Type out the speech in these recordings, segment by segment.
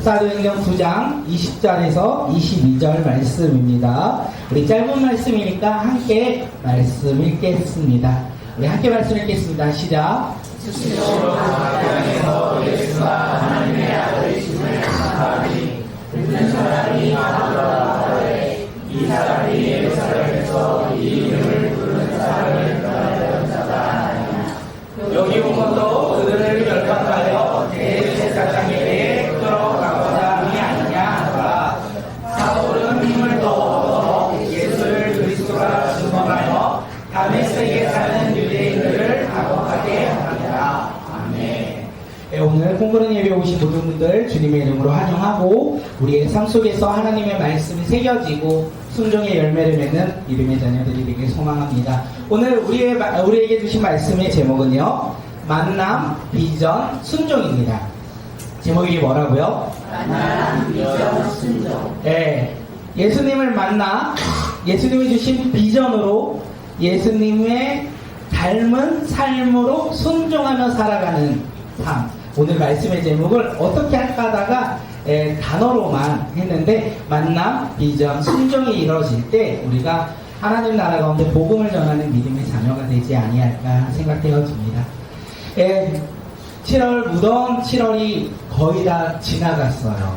사도행전 9장 20절에서 22절 말씀입니다. 우리 짧은 말씀이니까 함께 말씀 읽겠습니다. 우리 함께 말씀 읽겠습니다. 시작. 스스로 땅에서 예수가 하나님의 아들이심을 생각하니 듣는 사람이 가더라하되 이 사람이 예루살렘에서 이 이름을 부르는 사람을 떠나려는 자가 아니냐. 여기 온 것도 그들을 결박하여 대제사장에게 끌어가고자 함이 아니냐 하더라. 사울은 힘을 더 얻어 예수를 그리스도라 증언하여 다메섹에 사는 유대인들을 감옥하게 하니라. 아멘. 오늘 공부는 예배 오신 모든 분들 주님의 이름으로 환영하고 우리의 삶 속에서 하나님의 말씀이 새겨지고 순종의 열매를 맺는 이름의 자녀들이 되길 소망합니다. 오늘 우리에게 주신 말씀의 제목은요, 만남, 비전, 순종입니다. 제목이 뭐라고요? 만남, 비전, 순종. 네, 예수님을 만나 예수님이 주신 비전으로 예수님의 닮은 삶으로 순종하며 살아가는 삶. 오늘 말씀의 제목을 어떻게 할까 하다가 단어로만 했는데, 만남, 비전, 순종이 이루어질 때 우리가 하나님 나라 가운데 복음을 전하는 믿음의 자녀가 되지 아니할까 생각되어집니다. 7월 무더운 7월이 거의 다 지나갔어요.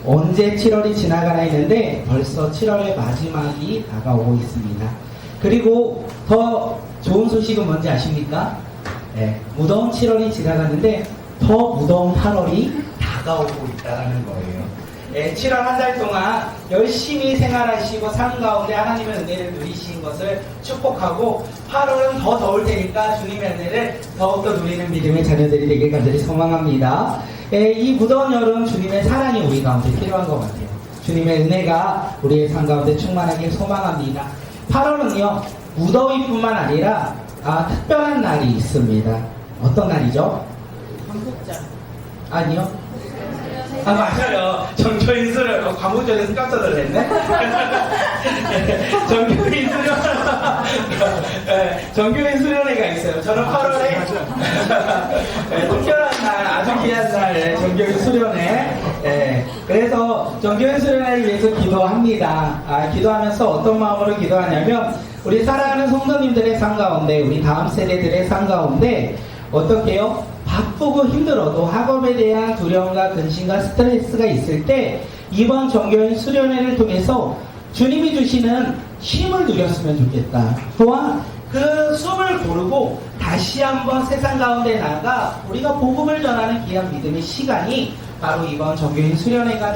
언제 7월이 지나가나 했는데 벌써 7월의 마지막이 다가오고 있습니다. 그리고 더 좋은 소식은 뭔지 아십니까? 무더운 7월이 지나갔는데 더 무더운 8월이 다가오고 있다는 거예요. 7월 한 달 동안 열심히 생활하시고 삶 가운데 하나님의 은혜를 누리신 것을 축복하고, 8월은 더 더울 테니까 주님의 은혜를 더욱더 누리는 믿음의 자녀들이 되길 간절히 소망합니다. 이 무더운 여름 주님의 사랑이 우리 가운데 필요한 것 같아요. 주님의 은혜가 우리의 삶 가운데 충만하길 소망합니다. 8월은요, 무더위뿐만 아니라 특별한 날이 있습니다. 어떤 날이죠? 광복절. 아니요. 맞아요. 정교인 수련, 광복절에서 깜짝 놀랐네. 정교인 수련, 정교인 수련회가 있어요. 저는 8월에 특별한 날, 아주 귀한 날, 정교인 수련회. 그래서 정교인 수련회를 위해서 기도합니다. 기도하면서 어떤 마음으로 기도하냐면, 우리 사랑하는 성도님들의 삶 가운데, 우리 다음 세대들의 삶 가운데 어떻게요? 바쁘고 힘들어도 학업에 대한 두려움과 근심과 스트레스가 있을 때 이번 정교인 수련회를 통해서 주님이 주시는 쉼을 누렸으면 좋겠다. 또한 그 숨을 고르고 다시 한번 세상 가운데 나가 우리가 복음을 전하는 귀한 믿음의 시간이 바로 이번 정교인 수련회가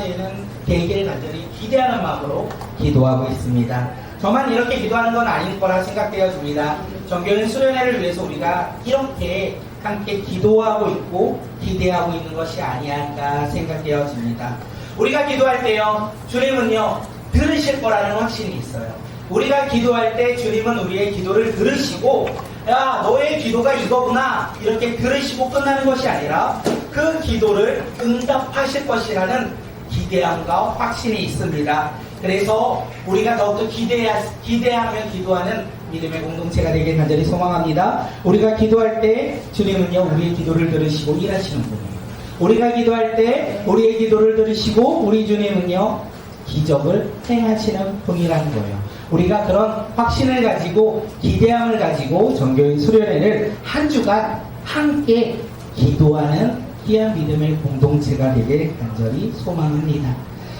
되기를 간절히 기대하는 마음으로 기도하고 있습니다. 저만 이렇게 기도하는 건 아닐 거라 생각되어집니다. 정교인 수련회를 위해서 우리가 이렇게 함께 기도하고 있고 기대하고 있는 것이 아니할까 생각되어집니다. 우리가 기도할 때요, 주님은요 들으실 거라는 확신이 있어요. 우리가 기도할 때 주님은 우리의 기도를 들으시고, 야, 너의 기도가 이거구나, 이렇게 들으시고 끝나는 것이 아니라 그 기도를 응답하실 것이라는 기대함과 확신이 있습니다. 그래서 우리가 더욱더 기대하며 기도하는 믿음의 공동체가 되길 간절히 소망합니다. 우리가 기도할 때 주님은요 우리의 기도를 들으시고 일하시는 분이에요. 우리가 기도할 때 우리의 기도를 들으시고 우리 주님은요 기적을 행하시는 분이라는 거예요. 우리가 그런 확신을 가지고 기대함을 가지고 정교인 수련회를 한 주간 함께 기도하는 귀한 믿음의 공동체가 되길 간절히 소망합니다.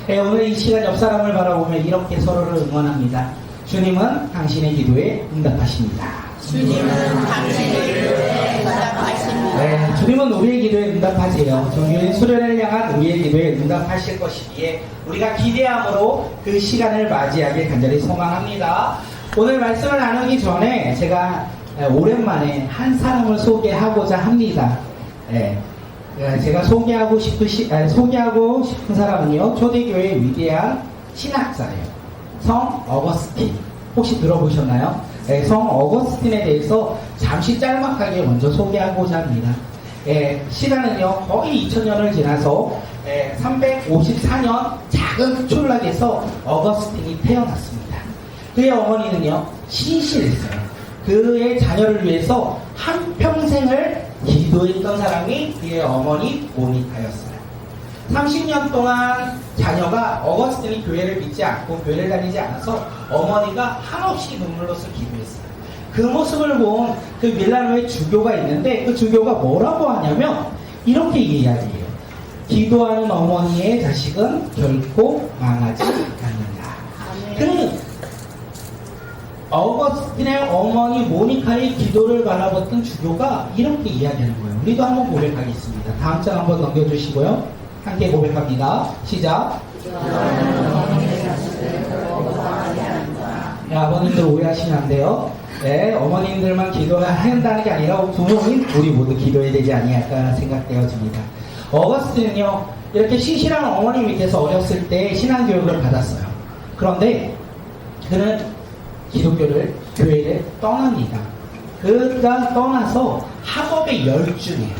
오늘 이 시간 옆 사람을 바라보며 이렇게 서로를 응원합니다. 주님은 당신의 기도에 응답하십니다. 주님은 당신의 기도에 응답하십니다. 주님은 우리의 기도에 응답하세요. 정교인 수련회를 향한 우리의 기도에 응답하실 것이기에 우리가 기대함으로 그 시간을 맞이하길 간절히 소망합니다. 오늘 말씀을 나누기 전에 제가 오랜만에 한 사람을 소개하고자 합니다. 제가 소개하고 싶은 사람은요, 초대교회의 위대한 신학자예요. 성 어거스틴. 혹시 들어보셨나요? 성 어거스틴에 대해서 잠시 짤막하게 먼저 소개하고자 합니다. 시간은요, 거의 2000년을 지나서 354년 작은 촌락에서 어거스틴이 태어났습니다. 그의 어머니는요, 신실했어요. 그의 자녀를 위해서 한평생을 기도했던 사람이 그의 어머니 모니카였어요. 30년 동안 자녀가 어거스틴이 교회를 믿지 않고 교회를 다니지 않아서 어머니가 한없이 눈물로써 기도했어요. 그 모습을 본 그 밀라노의 주교가 있는데 그 주교가 뭐라고 하냐면 이렇게 이야기해요. 기도하는 어머니의 자식은 결코 망하지 않는다. 그 어거스틴의 어머니 모니카의 기도를 바라봤던 주교가 이렇게 이야기하는 거예요. 우리도 한번 고백하겠습니다. 다음 장 한번 넘겨주시고요. 함께 고백합니다. 시작. 네, 아버님들 오해하시면 안 돼요. 네, 어머님들만 기도를 한다는 게 아니라 부모님 우리 모두 기도해야 되지 아니할까 생각되어집니다. 어거스틴은요 이렇게 신실한 어머니 밑에서 어렸을 때 신앙교육을 받았어요. 그런데 그는 기독교를 교회를 떠납니다. 그가 떠나서 학업에 열중해요.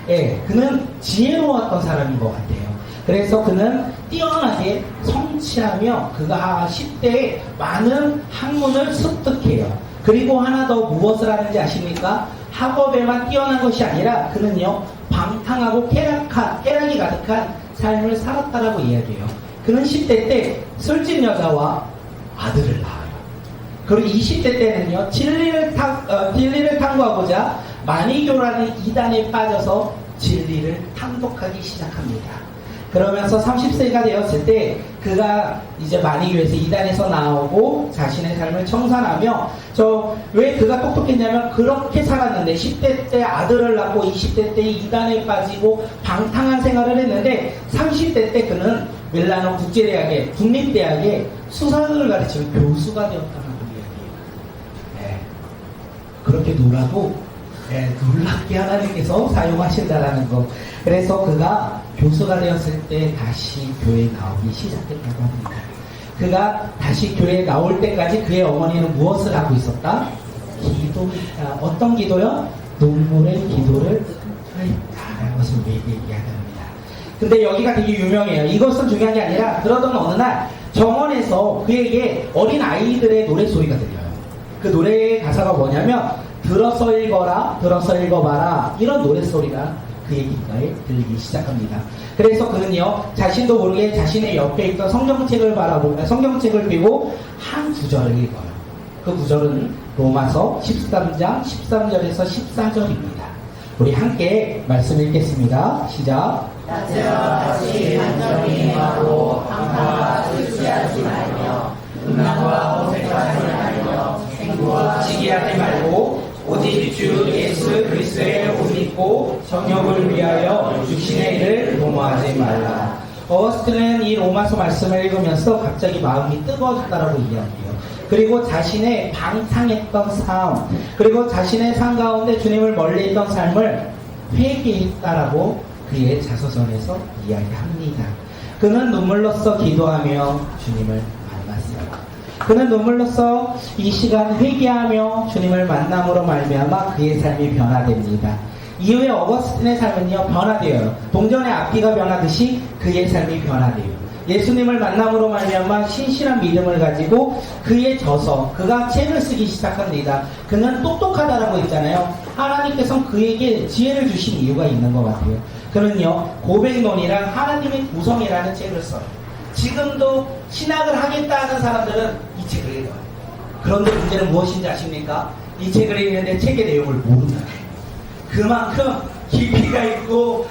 예, 그는 지혜로웠던 사람인 것 같아요. 그래서 그는 뛰어나게 성취하며 그가 10대에 많은 학문을 습득해요. 그리고 하나 더 무엇을 하는지 아십니까? 학업에만 뛰어난 것이 아니라 그는요 방탕하고 쾌락이 가득한 삶을 살았다라고 이야기해요. 그는 10대 때 술집 여자와 아들을 낳아요. 그리고 20대 때는요 진리를 탐구하고자 마니교라는 이단에 빠져서 진리를 탐독하기 시작합니다. 그러면서 30세가 되었을 때 그가 이제 마니교에서 이단에서 나오고 자신의 삶을 청산하며 왜 그가 똑똑했냐면 그렇게 살았는데 10대 때 아들을 낳고 20대 때 이단에 빠지고 방탕한 생활을 했는데 30대 때 그는 밀라노 국제대학의 국립대학의 수사학을 가르치는 교수가 되었다는 이야기예요. 네. 그렇게 놀아도 놀랍게 하나님께서 사용하신다라는 거. 그래서 그가 교수가 되었을 때 다시 교회에 나오기 시작했다고 합니다. 그가 다시 교회에 나올 때까지 그의 어머니는 무엇을 하고 있었다? 기도했다. 어떤 기도요? 눈물의 기도를 했다라는 것을 우리에게 이야기합니다. 근데 여기가 되게 유명해요. 이것은 중요한 게 아니라 그러던 어느 날 정원에서 그에게 어린 아이들의 노래소리가 들려요. 그 노래의 가사가 뭐냐면 들어서 읽어라, 들어서 읽어봐라 이런 노래소리가 그의 귓가에 들리기 시작합니다. 그래서 그는요 자신도 모르게 자신의 옆에 있던 성경책을 바라보며 성경책을 펴고 한 구절을 읽어요. 그 구절은 로마서 13장 13절에서 14절입니다. 우리 함께 말씀 읽겠습니다. 시작. 다시 한점이 하고 방탕과 술취하지 말며 음란과 어색하지 말며 생구와 시기하지 말고 오직 주 예수 그리스도의 옷 입고 정욕을 위하여 육신의 일을 도모하지 말라. 어거스틴은 이 로마서 말씀을 읽으면서 갑자기 마음이 뜨거워졌다라고 이야기해요. 그리고 자신의 방탕했던 삶, 그리고 자신의 삶 가운데 주님을 멀리 있던 삶을 회개했다라고 그의 자서전에서 이야기합니다. 그는 눈물로써 기도하며 주님을 만났어요. 그는 눈물로써 이 시간 회개하며 주님을 만남으로 말미암아 그의 삶이 변화됩니다. 이후에 어거스틴의 삶은요 변화되어요. 동전의 앞뒤가 변하듯이 그의 삶이 변화돼요. 예수님을 만남으로 말미암아 신실한 믿음을 가지고 그의 저서, 그가 책을 쓰기 시작합니다. 그는 똑똑하다라고 했잖아요. 하나님께서는 그에게 지혜를 주신 이유가 있는 것 같아요. 그는요 고백론이랑 하나님의 구성이라는 책을 써요. 지금도 신학을 하겠다 하는 사람들은 이 책을 읽어요. 그런데 문제는 무엇인지 아십니까? 이 책을 읽는데 책의 내용을 모른다. 그만큼 깊이가 있고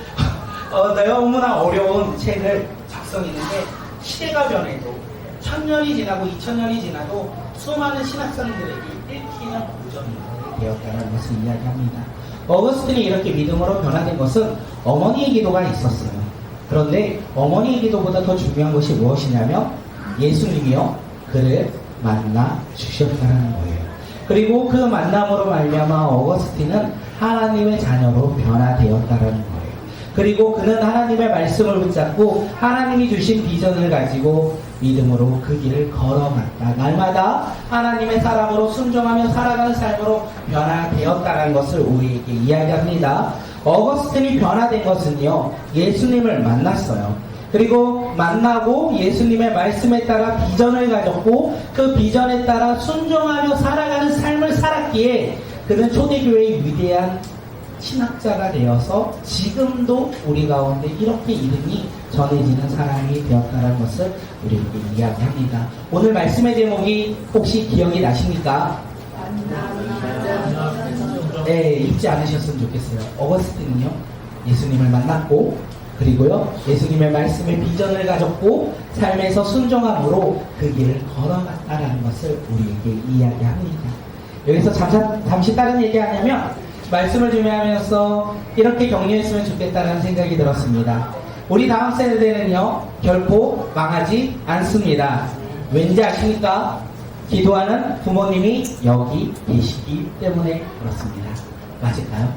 너무나 어려운 책을 작성했는데 시대가 변해도 1000년이 지나고 2000년이 지나도 수많은 신학생들에게 읽히는 고전이 되었다는 것을 이야기합니다. 어거스틴이 이렇게 믿음으로 변화된 것은 어머니의 기도가 있었어요. 그런데 어머니의 기도보다 더 중요한 것이 무엇이냐면 예수님이요 그를 만나 주셨다는 거예요. 그리고 그 만남으로 말미암아 어거스틴은 하나님의 자녀로 변화되었다는 거예요. 그리고 그는 하나님의 말씀을 붙잡고 하나님이 주신 비전을 가지고 믿음으로 그 길을 걸어갔다. 날마다 하나님의 사람으로 순종하며 살아가는 삶으로 변화되었다는 것을 우리에게 이야기합니다. 어거스틴이 변화된 것은요 예수님을 만났어요. 그리고 만나고 예수님의 말씀에 따라 비전을 가졌고 그 비전에 따라 순종하며 살아가는 삶을 살았기에 그는 초대교회의 위대한 신학자가 되어서 지금도 우리 가운데 이렇게 이름이 전해지는 사람이 되었다는 것을 우리에게 이야기합니다. 오늘 말씀의 제목이 혹시 기억이 나십니까? 네, 잊지 않으셨으면 좋겠어요. 어거스틴은요, 예수님을 만났고, 그리고요, 예수님의 말씀의 비전을 가졌고, 삶에서 순종함으로 그 길을 걸어갔다라는 것을 우리에게 이야기합니다. 여기서 잠시 다른 얘기 하냐면, 말씀을 준비하면서 이렇게 격려했으면 좋겠다는 생각이 들었습니다. 우리 다음 세대는요, 결코 망하지 않습니다. 왠지 아십니까? 기도하는 부모님이 여기 계시기 때문에 그렇습니다. 맞을까요?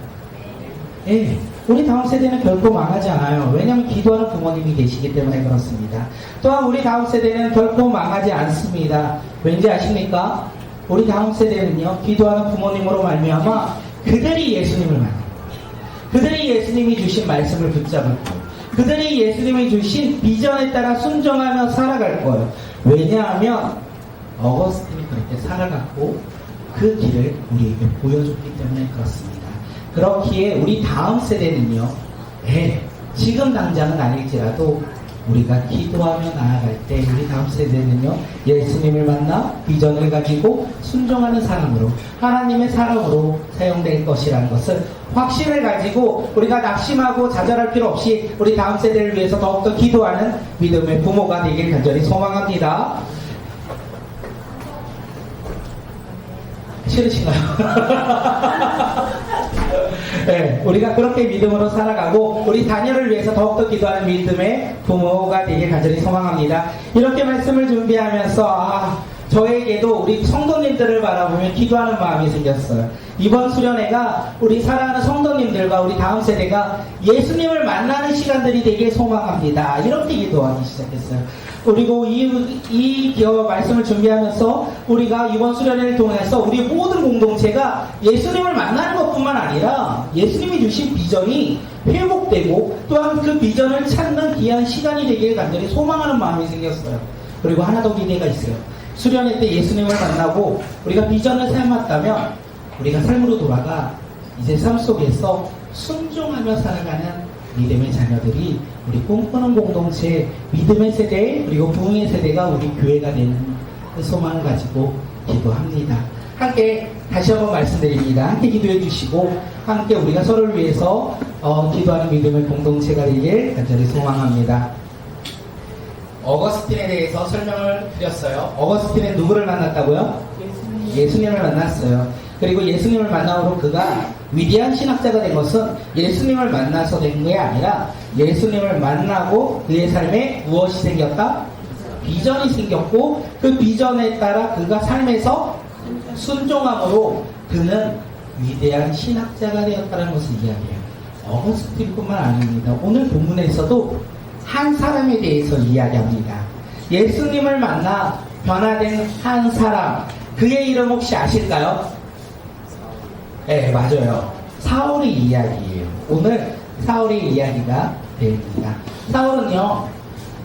예, 우리 다음 세대는 결코 망하지 않아요. 왜냐하면 기도하는 부모님이 계시기 때문에 그렇습니다. 또한 우리 다음 세대는 결코 망하지 않습니다. 왠지 아십니까? 우리 다음 세대는요, 기도하는 부모님으로 말미암아 그들이 예수님을 만나요. 그들이 예수님이 주신 말씀을 붙잡을 거예요. 그들이 예수님이 주신 비전에 따라 순종하며 살아갈 거예요. 왜냐하면 어거스틴이 그렇게 살아갔고 그 길을 우리에게 보여줬기 때문에 그렇습니다. 그렇기에 우리 다음 세대는요, 지금 당장은 아닐지라도 우리가 기도하며 나아갈 때 우리 다음 세대는요, 예수님을 만나 비전을 가지고 순종하는 사람으로, 하나님의 사람으로 사용될 것이라는 것을 확신을 가지고 우리가 낙심하고 좌절할 필요 없이 우리 다음 세대를 위해서 더욱더 기도하는 믿음의 부모가 되길 간절히 소망합니다. 싫으신가요? 네, 우리가 그렇게 믿음으로 살아가고 우리 자녀를 위해서 더욱더 기도하는 믿음의 부모가 되길 간절히 소망합니다. 이렇게 말씀을 준비하면서 저에게도 우리 성도님들을 바라보며 기도하는 마음이 생겼어요. 이번 수련회가 우리 사랑하는 성도님들과 우리 다음 세대가 예수님을 만나는 시간들이 되길 소망합니다. 이렇게 기도하기 시작했어요. 그리고 이 말씀을 준비하면서 우리가 이번 수련회를 통해서 우리 모든 공동체가 예수님을 만나는 것뿐만 아니라 예수님이 주신 비전이 회복되고 또한 그 비전을 찾는 귀한 시간이 되길 간절히 소망하는 마음이 생겼어요. 그리고 하나 더 기대가 있어요. 수련회 때 예수님을 만나고 우리가 비전을 삶았다면 우리가 삶으로 돌아가 이제 삶 속에서 순종하며 살아가는 믿음의 자녀들이 우리 꿈꾸는 공동체, 믿음의 세대, 그리고 부흥의 세대가 우리 교회가 되는 그 소망을 가지고 기도합니다. 함께 다시 한번 말씀드립니다. 함께 기도해 주시고 함께 우리가 서로를 위해서 기도하는 믿음의 공동체가 되길 간절히 소망합니다. 어거스틴에 대해서 설명을 드렸어요. 어거스틴은 누구를 만났다고요? 예수님을 만났어요. 그리고 예수님을 만남으로 그가 위대한 신학자가 된 것은 예수님을 만나서 된 게 아니라 예수님을 만나고 그의 삶에 무엇이 생겼다? 비전이 생겼고 그 비전에 따라 그가 삶에서 순종함으로 그는 위대한 신학자가 되었다는 것을 이야기해요. 어거스틴뿐만 아닙니다. 오늘 본문에서도 한 사람에 대해서 이야기합니다. 예수님을 만나 변화된 한 사람, 그의 이름 혹시 아실까요? 네, 맞아요. 사울의 이야기예요. 오늘 사울의 이야기가 됩니다. 사울은요,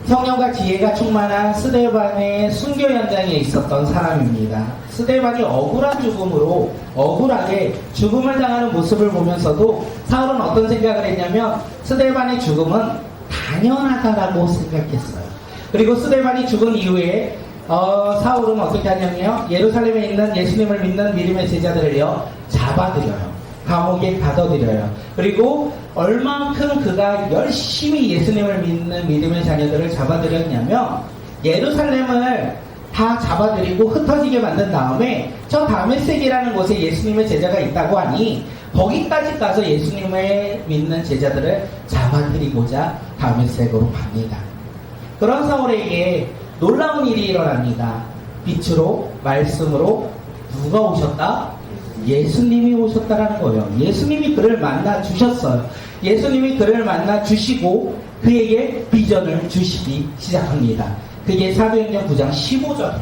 성령과 지혜가 충만한 스데반의 순교 현장에 있었던 사람입니다. 스데반이 억울한 죽음으로 억울하게 죽음을 당하는 모습을 보면서도 사울은 어떤 생각을 했냐면 스데반의 죽음은 당연하다라고 생각했어요. 그리고 스데반이 죽은 이후에 사울은 어떻게 하냐면요, 예루살렘에 있는 예수님을 믿는 믿음의 제자들을요 잡아들여요. 감옥에 가둬들여요. 그리고 얼만큼 그가 열심히 예수님을 믿는 믿음의 자녀들을 잡아들였냐면 예루살렘을 다 잡아들이고 흩어지게 만든 다음에 저 다메섹이라는 곳에 예수님의 제자가 있다고 하니 거기까지 가서 예수님을 믿는 제자들을 잡아들이고자 다메섹으로 갑니다. 그런 사울에게 놀라운 일이 일어납니다. 빛으로 말씀으로 누가 오셨다? 예수님이 오셨다라는 거예요. 예수님이 그를 만나 주셨어요. 예수님이 그를 만나 주시고 그에게 비전을 주시기 시작합니다. 그게 사도행전 9장 15절이에요.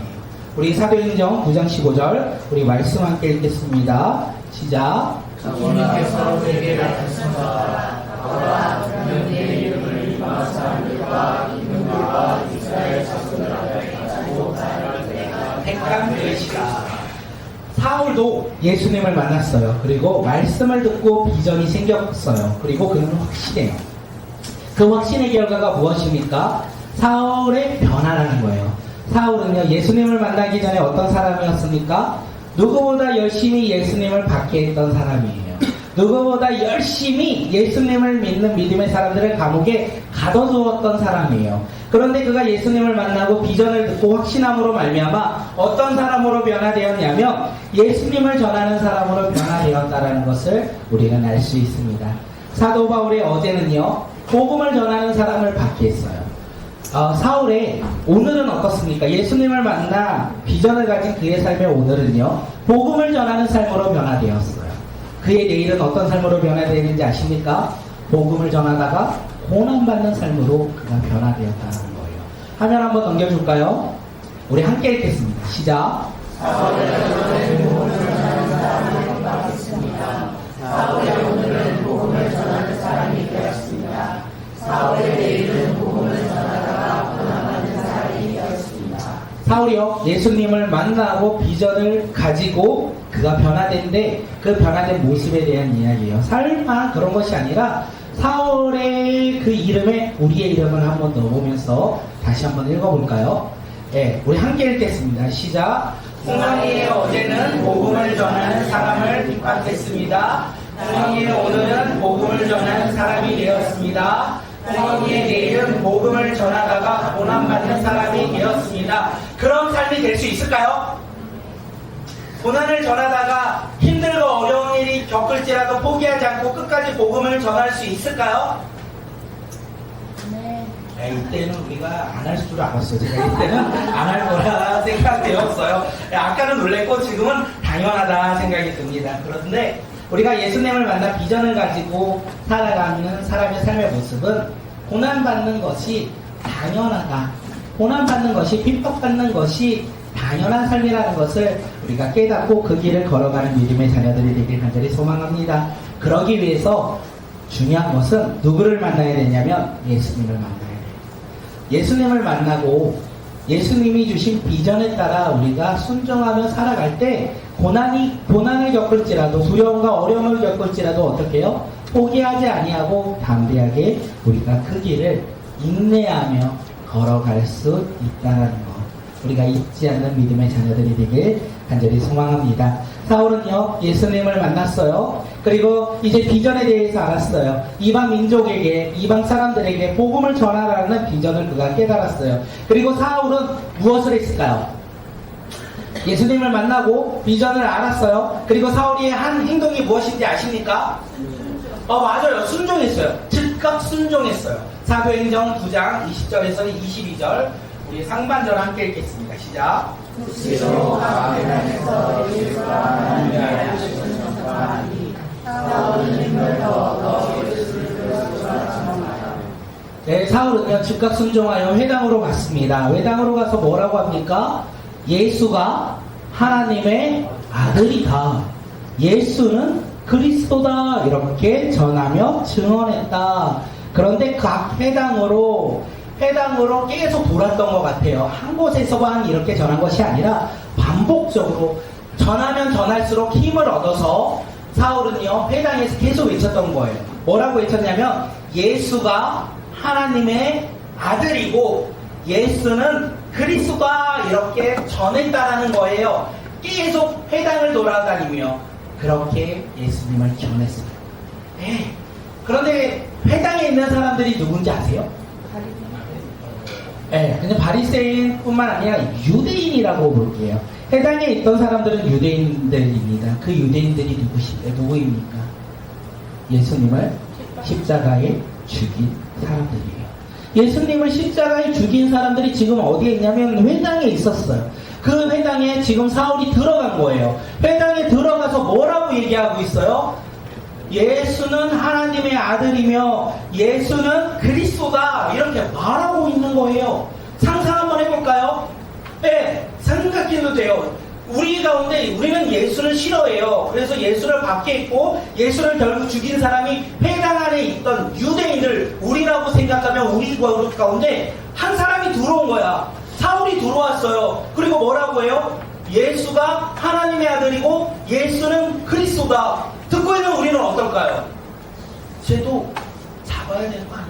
우리 사도행전 9장 15절 우리 말씀 함께 읽겠습니다. 시작. 주님께서 내게 나타나사 너와 내 이름을 입한 사람들과 이민들과 이스라엘 자손들 앞에 가지고 나를 내가 택한 그릇이라. 사울 사울도 예수님을 만났어요. 그리고 말씀을 듣고 비전이 생겼어요. 그리고 그는 확신해요. 그 확신의 결과가 무엇입니까? 사울의 변화라는 거예요. 사울은요, 예수님을 만나기 전에 어떤 사람이었습니까? 누구보다 열심히 예수님을 받게 했던 사람이에요. 누구보다 열심히 예수님을 믿는 믿음의 사람들을 감옥에 가둬두었던 사람이에요. 그런데 그가 예수님을 만나고 비전을 듣고 확신함으로 말미암아 어떤 사람으로 변화되었냐면 예수님을 전하는 사람으로 변화되었다라는 것을 우리는 알 수 있습니다. 사도 바울의 어제는요, 복음을 전하는 사람을 받게 했어요. 사울의 오늘은 어떻습니까? 예수님을 만나 비전을 가진 그의 삶의 오늘은요, 복음을 전하는 삶으로 변화되었어요. 그의 내일은 어떤 삶으로 변화되는지 아십니까? 복음을 전하다가 고난받는 삶으로 그가 변화되었다는 거예요. 화면 한번 넘겨줄까요? 우리 함께 읽겠습니다. 시작. 사울의 오늘은 복음을 전하는 사람이 되었습니다. 사울의 내일은 복음을 전하다가 고난받는 사람이 되었습니다. 사울이요, 예수님을 만나고 비전을 가지고 그가 변화된데 그 변화된 모습에 대한 이야기예요. 설마 그런 것이 아니라 사울의 그 이름에 우리의 이름을 한번 넣어보면서 다시 한번 읽어볼까요? 네, 우리 함께 읽겠습니다. 시작. 홍황이의 어제는 복음을 전하는 사람을 핍박했습니다. 홍황이의 오늘은 복음을 전하는 사람이 되었습니다. 홍황이의 내일은 복음을 전하다가 고난받는 사람이 되었습니다. 그런 삶이 될 수 있을까요? 고난을 전하다가 힘들고 어려운 일이 겪을지라도 포기하지 않고 끝까지 복음을 전할 수 있을까요? 네, 이때는 우리가 안 할 줄 알았어요. 제가 이때는 안 할 거라 생각되었어요. 아까는 놀랬고 지금은 당연하다 생각이 듭니다. 그런데 우리가 예수님을 만나 비전을 가지고 살아가는 사람의 삶의 모습은 고난받는 것이 당연하다. 고난받는 것이, 핍박받는 것이 당연한 삶이라는 것을 우리가 깨닫고 그 길을 걸어가는 믿음의 자녀들이 되길 간절히 소망합니다. 그러기 위해서 중요한 것은 누구를 만나야 되냐면 예수님을 만나야 돼요. 예수님을 만나고 예수님이 주신 비전에 따라 우리가 순종하며 살아갈 때 고난을 겪을지라도 두려움과 어려움을 겪을지라도 어떻게 해요? 포기하지 아니하고 담대하게 우리가 그 길을 인내하며 걸어갈 수 있다는 것, 우리가 잊지 않는 믿음의 자녀들이 되길 간절히 소망합니다. 사울은요, 예수님을 만났어요. 그리고 이제 비전에 대해서 알았어요. 이방 민족에게, 이방 사람들에게 복음을 전하라는 비전을 그가 깨달았어요. 그리고 사울은 무엇을 했을까요? 예수님을 만나고 비전을 알았어요. 그리고 사울이 한 행동이 무엇인지 아십니까? 맞아요. 순종했어요. 즉각 순종했어요. 사도행전 9장 20절에서 22절, 우리 상반절 함께 읽겠습니다. 시작. 스스로가 배단에서 예수가 하나님의 하시는 전파하니 사울은 힘을 더어 예수를 그리스도라. 네, 사울은요, 즉각 순종하여 회당으로 갔습니다. 회당으로 가서 뭐라고 합니까? 예수가 하나님의 아들이다. 예수는 그리스도다. 이렇게 전하며 증언했다. 그런데 각 회당으로 계속 돌았던 것 같아요. 한 곳에서만 이렇게 전한 것이 아니라 반복적으로 전하면 전할수록 힘을 얻어서 사울은요, 회당에서 계속 외쳤던 거예요. 뭐라고 외쳤냐면 예수가 하나님의 아들이고 예수는 그리스도다. 이렇게 전했다라는 거예요. 계속 회당을 돌아다니며 그렇게 예수님을 전했어요. 네. 그런데 회당에 있는 사람들이 누군지 아세요? 네, 근데 바리새인뿐만 아니라 유대인이라고 볼게요. 회당에 있던 사람들은 유대인들입니다. 그 유대인들이 누구입니까? 예수님을 십자가에 죽인 사람들이에요. 예수님을 십자가에 죽인 사람들이 지금 어디에 있냐면 회당에 있었어요. 그 회당에 지금 사울이 들어간 거예요. 회당에 들어가서 뭐라고 얘기하고 있어요? 예수는 하나님의 아들이며 예수는 그리스도다. 이렇게 말하고 있는 거예요. 상상 한번 해볼까요? 네, 생각해도 돼요. 우리 가운데 우리는 예수를 싫어해요. 그래서 예수를 밖에 있고 예수를 결국 죽인 사람이 회당 안에 있던 유대인을 우리라고 생각하면 우리 가운데 한 사람이 들어온 거야. 사울이 들어왔어요. 그리고 뭐라고 해요? 예수가 하나님의 아들이고 예수는 그리스도다. 듣고 있는 우리는 어떨까요? 쟤도 잡아야 되는 거 아니야?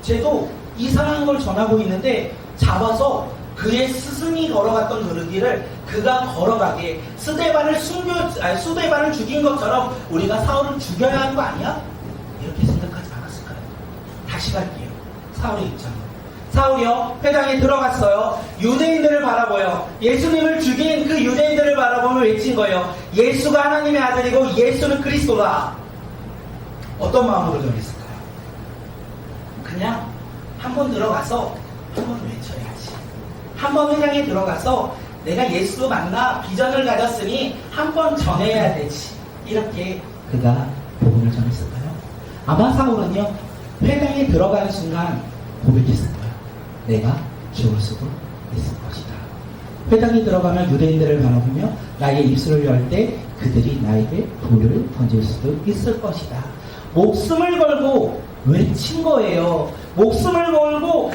쟤도 이상한 걸 전하고 있는데 잡아서 그의 스승이 걸어갔던 그 길을 그가 걸어가게 수데반을 죽인 것처럼 우리가 사울을 죽여야 하는 거 아니야? 이렇게 생각하지 않았을까요? 다시 갈게요. 사울의 입장으로. 사울이요, 회당에 들어갔어요. 유대인들을 바라보여 예수님을 죽인 그 유대인들을 바라보며 외친 거예요. 예수가 하나님의 아들이고 예수는 그리스도다. 어떤 마음으로 전했을까요? 그냥 한번 들어가서 한번 외쳐야지. 한번 회당에 들어가서 내가 예수 만나 비전을 가졌으니 한번 전해야 되지. 이렇게 그가 복음을 전했을까요? 아마 사울은요, 회당에 들어가는 순간 고백했을 거예요. 내가 죽을 수도 있을 것이다. 회당에 들어가면 유대인들을 바라보며 나의 입술을 열 때 그들이 나에게 돌을 던질 수도 있을 것이다. 목숨을 걸고 외친 거예요. 목숨을 걸고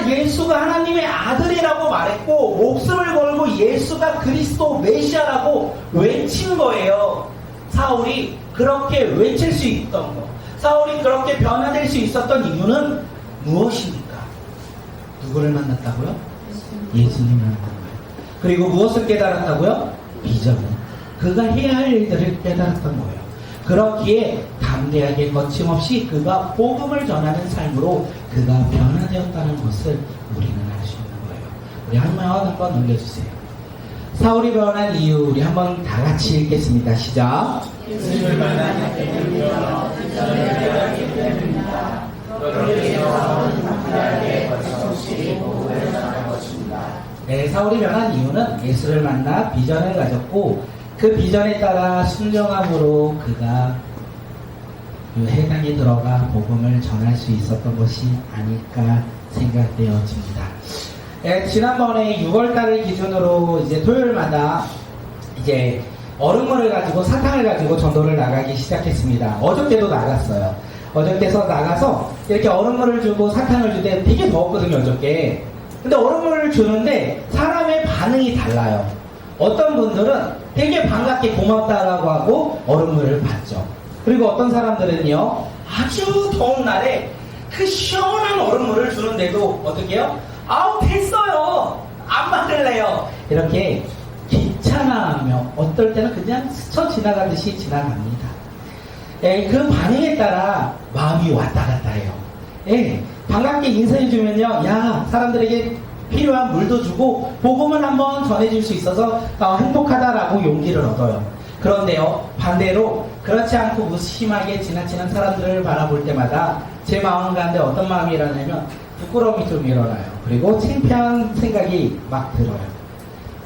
예수가 하나님의 아들이라고 말했고 목숨을 걸고 예수가 그리스도 메시아라고 외친 거예요. 사울이 그렇게 외칠 수 있던 거, 사울이 그렇게 변화될 수 있었던 이유는 무엇입니까? 누구를 만났다고요? 예수님을 만난 거예요. 그리고 무엇을 깨달았다고요? 비전을. 그가 해야 할 일들을 깨달았던 거예요. 그렇기에 담대하게 거침없이 그가 복음을 전하는 삶으로 그가 변화되었다는 것을 우리는 알 수 있는 거예요. 우리 한번 넘겨주세요. 사울이 변한 이유 우리 한번 다 같이 읽겠습니다. 시작. 예수님을 만나기 때문이며 비전을 깨닫기 때문이다. 그러기에 사울은 담대하게 거침없이 복음을 전할 것입니다. 네, 사울이 변한 이유는 예수를 만나 비전을 가졌고 그 비전에 따라 순종함으로 그가 그 회당에 들어가 복음을 전할 수 있었던 것이 아닐까 생각되어집니다. 네, 지난번에 6월달을 기준으로 이제 토요일마다 이제 얼음물을 가지고 사탕을 가지고 전도를 나가기 시작했습니다. 어저께도 나갔어요. 어저께서 나가서 이렇게 얼음물을 주고 사탕을 주되 되게 더웠거든요, 어저께. 근데 얼음물을 주는데 사람의 반응이 달라요. 어떤 분들은 되게 반갑게 고맙다라고 하고 얼음물을 받죠. 그리고 어떤 사람들은요, 아주 더운 날에 그 시원한 얼음물을 주는데도 어떻게 해요? 아우, 됐어요. 안 받을래요. 이렇게 귀찮아하며 어떨 때는 그냥 스쳐 지나가듯이 지나갑니다. 예, 그 반응에 따라 마음이 왔다 갔다 해요. 예, 반갑게 인사해주면요, 야, 사람들에게 필요한 물도 주고 복음을 한번 전해줄 수 있어서 행복하다라고 용기를 얻어요. 그런데요, 반대로 그렇지 않고 무심하게 지나치는 사람들을 바라볼 때마다 제 마음 가운데 어떤 마음이 일어나냐면 부끄러움이 좀 일어나요. 그리고 창피한 생각이 막 들어요.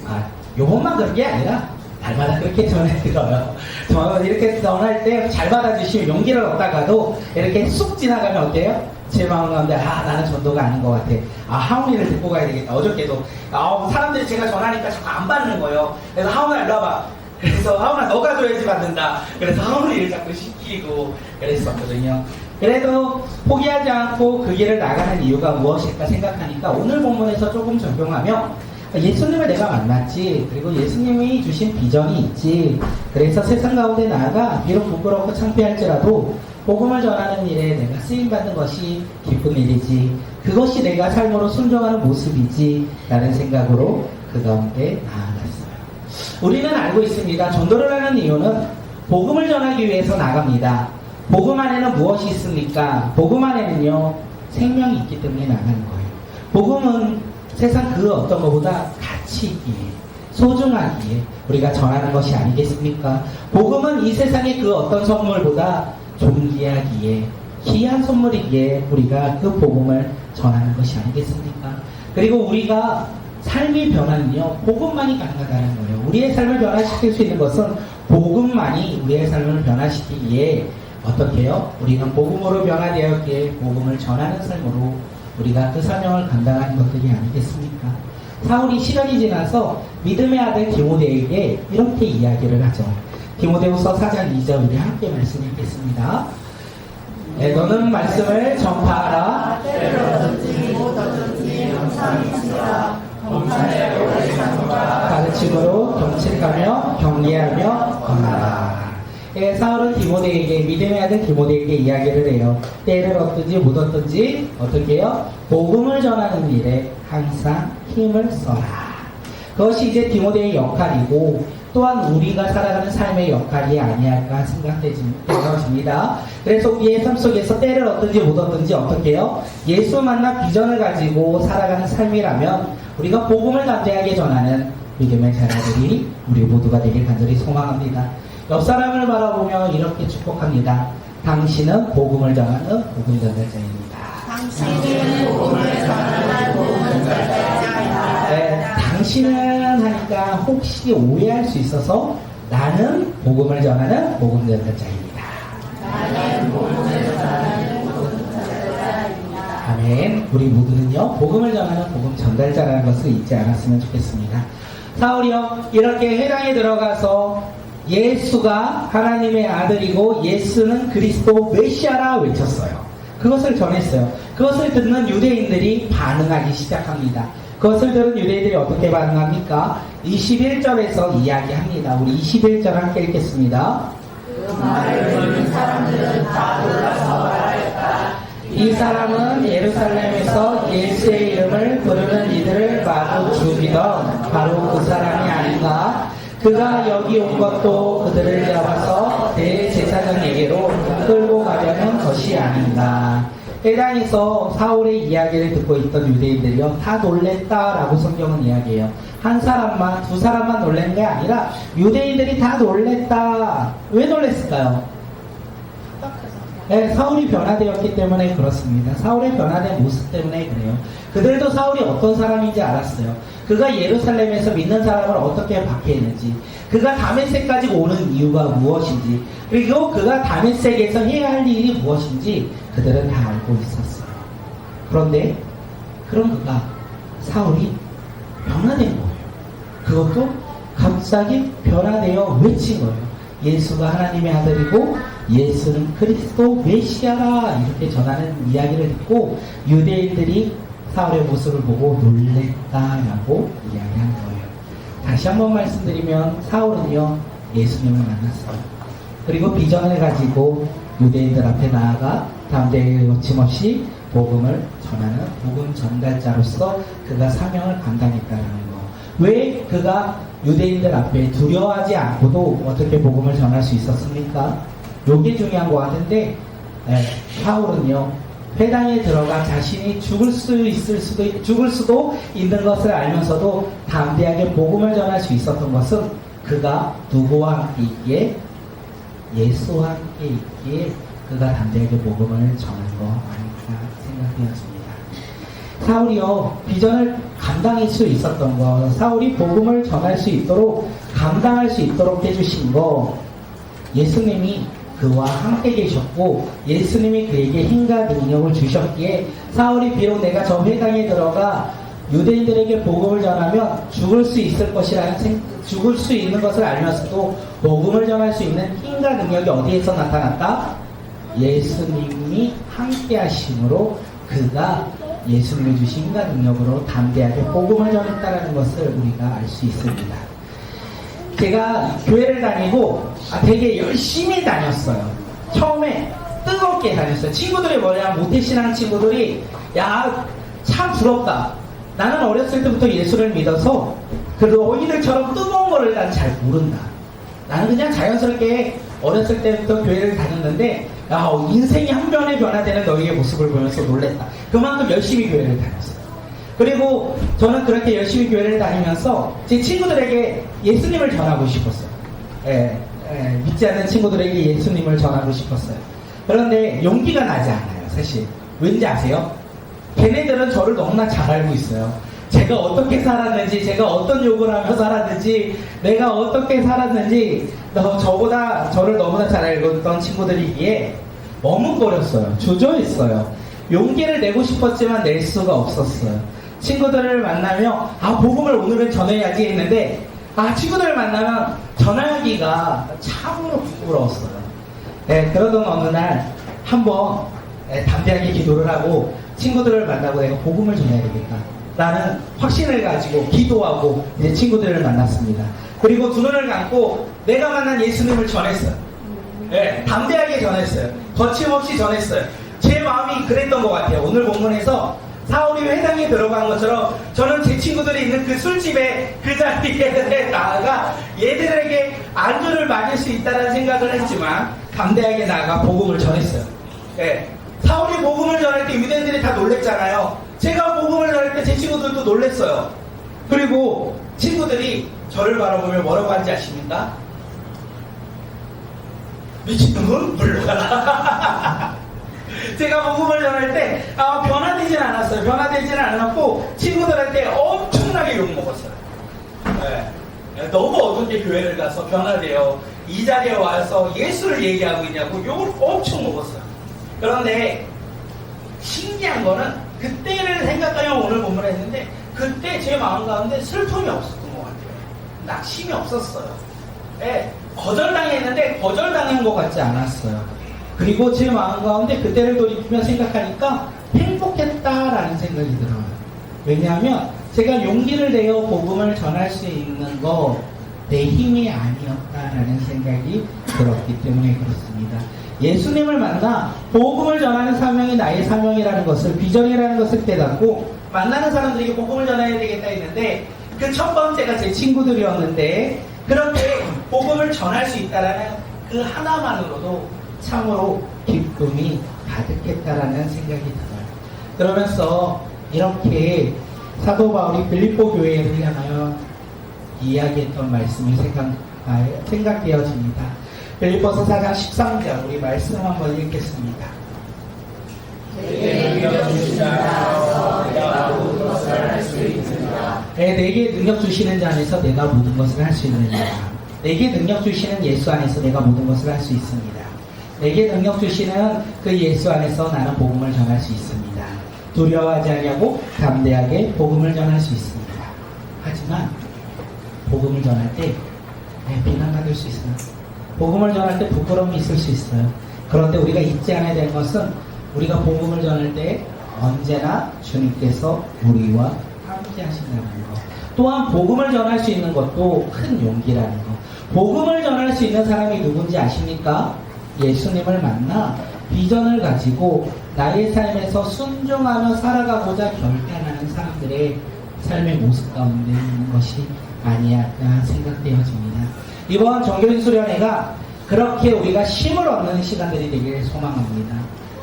아, 요것만 그런 게 아니라 날마다 그렇게 전해들어요. 저는 이렇게 전할 때 잘 받아주시면 용기를 얻다가도 이렇게 쑥 지나가면 어때요? 제 마음 가운데 나는 전도가 아닌 것 같아. 하운이를 듣고 가야 되겠다. 어저께도 사람들이 제가 전하니까 자꾸 안 받는 거예요. 그래서 하운아 일로 와봐. 그래서 하운아 너가 줘야지 받는다. 그래서 하운이를 자꾸 시키고 그랬었거든요. 그래도 포기하지 않고 그 길을 나가는 이유가 무엇일까 생각하니까 오늘 본문에서 조금 적용하면 예수님을 내가 만났지, 그리고 예수님이 주신 비전이 있지, 그래서 세상 가운데 나아가 비록 부끄럽고 창피할지라도 복음을 전하는 일에 내가 쓰임받는 것이 기쁜 일이지, 그것이 내가 삶으로 순종하는 모습이지 라는 생각으로 그 가운데 나아갔어요. 우리는 알고 있습니다. 전도를 하는 이유는 복음을 전하기 위해서 나갑니다. 복음 안에는 무엇이 있습니까? 복음 안에는요, 생명이 있기 때문에 나가는 거예요. 복음은 세상 그 어떤 것보다 가치 있기에, 소중하기에 우리가 전하는 것이 아니겠습니까? 복음은 이 세상의 그 어떤 선물보다 존귀하기에, 귀한 선물이기에 우리가 그 복음을 전하는 것이 아니겠습니까? 그리고 우리가 삶이 변화는요, 복음만이 가능하다는 거예요. 우리의 삶을 변화시킬 수 있는 것은 복음만이 우리의 삶을 변화시키기에 어떻게 해요? 우리는 복음으로 변화되었기에 복음을 전하는 삶으로 우리가 그 사명을 감당하는 것들이 아니겠습니까? 사울이 시간이 지나서 믿음의 아들 디모데에게 이렇게 이야기를 하죠. 디모데후서 4장 2절 우리 함께 말씀 읽겠습니다. 네, 너는 말씀을 전파하라. 때로든지 못하든지 항상 있으라. 범사에 오래 산과 벌칙으로 경책하며 경계하며 건하라. 예, 사울은 디모데에게, 믿음의 아들 디모데에게 이야기를 해요. 때를 얻든지 못 얻든지 어떻게 해요? 복음을 전하는 일에 항상 힘을 써라. 그것이 이제 디모데의 역할이고 또한 우리가 살아가는 삶의 역할이 아니할까 생각되는 것입니다. 그래서 우리의 삶 속에서 때를 얻든지 못 얻든지 어떻게 해요? 예수 만나 비전을 가지고 살아가는 삶이라면 우리가 복음을 담대하게 전하는 믿음의 자녀들이 우리 모두가 되길 간절히 소망합니다. 옆 사람을 바라보며 이렇게 축복합니다. 당신은 복음을 전하는 복음 전달자입니다. 당신은 복음을 전하는 복음 전달자입니다. 네, 당신은 하니까 혹시 오해할 수 있어서 나는 복음을 전하는 복음 전달자입니다. 나는 복음을 전하는 복음 전달자입니다. 아멘. 우리 모두는요, 복음을 전하는 복음 전달자라는 것을 잊지 않았으면 좋겠습니다. 사울이요, 이렇게 회당에 들어가서 예수가 하나님의 아들이고 예수는 그리스도 메시아라 외쳤어요. 그것을 전했어요. 그것을 듣는 유대인들이 반응하기 시작합니다. 그것을 들은 유대인들이 어떻게 반응합니까? 21절에서 이야기합니다. 우리 21절 함께 읽겠습니다. 그 말을 듣는 사람들은 다 놀라서 말하였다. 이 사람은 예루살렘에서 예수의 이름을 부르는 이들을 마구 죽이던 바로 그 사람이 아닌가? 그가 여기 온 것도 그들을 잡아서 대제사장에게로 끌고 가려는 것이 아닌가. 회당에서 사울의 이야기를 듣고 있던 유대인들이요, 다 놀랬다라고 성경은 이야기해요. 한 사람만, 두 사람만 놀란 게 아니라 유대인들이 다 놀랬다. 왜 놀랬을까요? 네, 사울이 변화되었기 때문에 그렇습니다. 사울의 변화된 모습 때문에 그래요. 그들도 사울이 어떤 사람인지 알았어요. 그가 예루살렘에서 믿는 사람을 어떻게 박해했는지, 그가 다메섹까지 오는 이유가 무엇인지, 그리고 그가 다메섹에서 해야 할 일이 무엇인지 그들은 다 알고 있었어요. 그런데 그런 그가, 사울이 변화된 거예요. 그것도 갑자기 변화되어 외친 거예요. 예수가 하나님의 아들이고 예수는 그리스도 메시아라, 이렇게 전하는 이야기를 듣고 유대인들이 사울의 모습을 보고 놀랬다라고 이야기한 거예요. 다시 한번 말씀드리면 사울은요, 예수님을 만났어요. 그리고 비전을 가지고 유대인들 앞에 나아가 담대하게 거침없이 복음을 전하는 복음 전달자로서 그가 사명을 감당했다는 거. 왜 그가 유대인들 앞에 두려워하지 않고도 어떻게 복음을 전할 수 있었습니까? 요게 중요한 것 같은데, 사울은요, 회당에 들어가 자신이 죽을 수도 있는 것을 알면서도 담대하게 복음을 전할 수 있었던 것은 그가 누구와 함께 있기에, 예수와 함께 있기에 그가 담대하게 복음을 전한 거 아닐까 생각되었습니다. 사울이요, 비전을 감당할 수 있었던 거, 사울이 복음을 전할 수 있도록, 감당할 수 있도록 해주신 거, 예수님이 그와 함께 계셨고 예수님이 그에게 힘과 능력을 주셨기에 사울이 비록 내가 저 회당에 들어가 유대인들에게 복음을 전하면 죽을 수 있을 것이라는 죽을 수 있는 것을 알면서도 복음을 전할 수 있는 힘과 능력이 어디에서 나타났다? 예수님이 함께 하심으로 그가 예수님이 주신 힘과 능력으로 담대하게 복음을 전했다는 것을 우리가 알 수 있습니다. 제가 교회를 다니고 되게 열심히 다녔어요. 처음에 뜨겁게 다녔어요. 친구들이 뭐냐, 모태신앙 친구들이 야, 참 부럽다. 나는 어렸을 때부터 예수를 믿어서 그 너희들처럼 뜨거운 거를 난 잘 모른다. 나는 그냥 자연스럽게 어렸을 때부터 교회를 다녔는데 야, 인생이 한 변에 변화되는 너희의 모습을 보면서 놀랬다. 그만큼 열심히 교회를 다녔어요. 그리고 저는 그렇게 열심히 교회를 다니면서 제 친구들에게 예수님을 전하고 싶었어요. 믿지 않는 친구들에게 예수님을 전하고 싶었어요. 그런데 용기가 나지 않아요, 사실. 왠지 아세요? 걔네들은 저를 너무나 잘 알고 있어요. 제가 어떻게 살았는지, 제가 어떤 욕을 하며 살았는지, 내가 어떻게 살았는지 저보다 저를 너무나 잘 알고 있던 친구들이기에 머뭇거렸어요. 주저했어요. 용기를 내고 싶었지만 낼 수가 없었어요. 친구들을 만나며 복음을 오늘은 전해야지 했는데 친구들을 만나면 전하기가 참으로 부끄러웠어요. 그러던 어느 날 한번 담대하게 기도를 하고 친구들을 만나고 내가 복음을 전해야 되겠다. 라는 확신을 가지고 기도하고 이제 친구들을 만났습니다. 그리고 두 눈을 감고 내가 만난 예수님을 전했어요. 네, 담대하게 전했어요. 거침없이 전했어요. 제 마음이 그랬던 것 같아요. 오늘 본문에서 사울이 회당에 들어간 것처럼 저는 제 친구들이 있는 그 술집에 그 자리에 나아가 얘들에게 안주를 맞을 수 있다는 생각을 했지만 담대하게 나아가 복음을 전했어요. 네, 사울이 복음을 전할 때 유대인들이 다 놀랬잖아요. 제가 복음을 전할 때 제 친구들도 놀랬어요. 그리고 친구들이 저를 바라보며 뭐라고 하는지 아십니까? 미친놈은 물러가라. 제가 복음을 전할 때 변화되진 않았어요. 변화되지는 않았고 친구들한테 엄청나게 욕먹었어요. 네. 너무 어둡게 교회를 가서 변화돼요. 이 자리에 와서 예수를 얘기하고 있냐고 욕을 엄청 먹었어요. 그런데 신기한 거는 그때를 생각하면 오늘 본문을 했는데 그때 제 마음 가운데 슬픔이 없었던 것 같아요. 낙심이 없었어요. 네. 거절당했는데 거절당한 것 같지 않았어요. 그리고 제 마음 가운데 그때를 돌이키며 생각하니까 행복했다라는 생각이 들어요. 왜냐하면 제가 용기를 내어 복음을 전할 수 있는 거 내 힘이 아니었다라는 생각이 들었기 때문에 그렇습니다. 예수님을 만나 복음을 전하는 사명이 나의 사명이라는 것을, 비전이라는 것을 깨닫고 만나는 사람들에게 복음을 전해야 되겠다 했는데 그 첫 번째가 제 친구들이었는데 그렇게 복음을 전할 수 있다라는 그 하나만으로도 참으로 기쁨이 가득했다라는 생각이 들어요. 그러면서 이렇게 사도 바울이 빌립보 교회를 향하여 이야기했던 말씀이 생각되어집니다. 빌립보서 4장 13절 우리 말씀 한번 읽겠습니다. 내게 능력 주시는 자에서 내가 모든 것을 할 수 있느니라. 네, 내게 능력 주시는 자 안에서 내가 모든 것을 할 수 있느니라. 내게 능력 주시는 예수 안에서 내가 모든 것을 할 수 있습니다. 내게 능력 주시는 그 예수 안에서 나는 복음을 전할 수 있습니다. 두려워하지 않냐고 담대하게 복음을 전할 수 있습니다. 하지만 복음을 전할 때 비난받을 수 있어요. 복음을 전할 때 부끄러움이 있을 수 있어요. 그런데 우리가 잊지 않아야 될 것은 우리가 복음을 전할 때 언제나 주님께서 우리와 함께 하신다는 것. 또한 복음을 전할 수 있는 것도 큰 용기라는 것. 복음을 전할 수 있는 사람이 누군지 아십니까? 예수님을 만나 비전을 가지고 나의 삶에서 순종하며 살아가고자 결단하는 사람들의 삶의 모습 가운데 있는 것이 아니었나 생각되어집니다. 이번 정교인 수련회가 그렇게 우리가 힘을 얻는 시간들이 되길 소망합니다.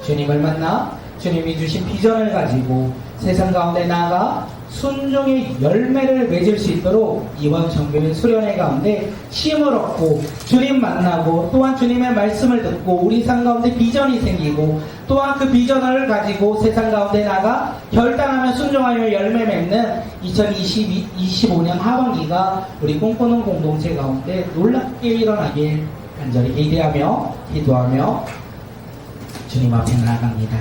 주님을 만나 주님이 주신 비전을 가지고 세상 가운데 나아가 순종의 열매를 맺을 수 있도록 이번 정교인 수련회 가운데 힘을 얻고 주님 만나고 또한 주님의 말씀을 듣고 우리 삶 가운데 비전이 생기고 또한 그 비전을 가지고 세상 가운데 나아가 결단하며 순종하며 열매 맺는 2025년 하반기가 우리 꿈꾸는 공동체 가운데 놀랍게 일어나길 간절히 기대하며 기도하며 주님 앞에 나아갑니다.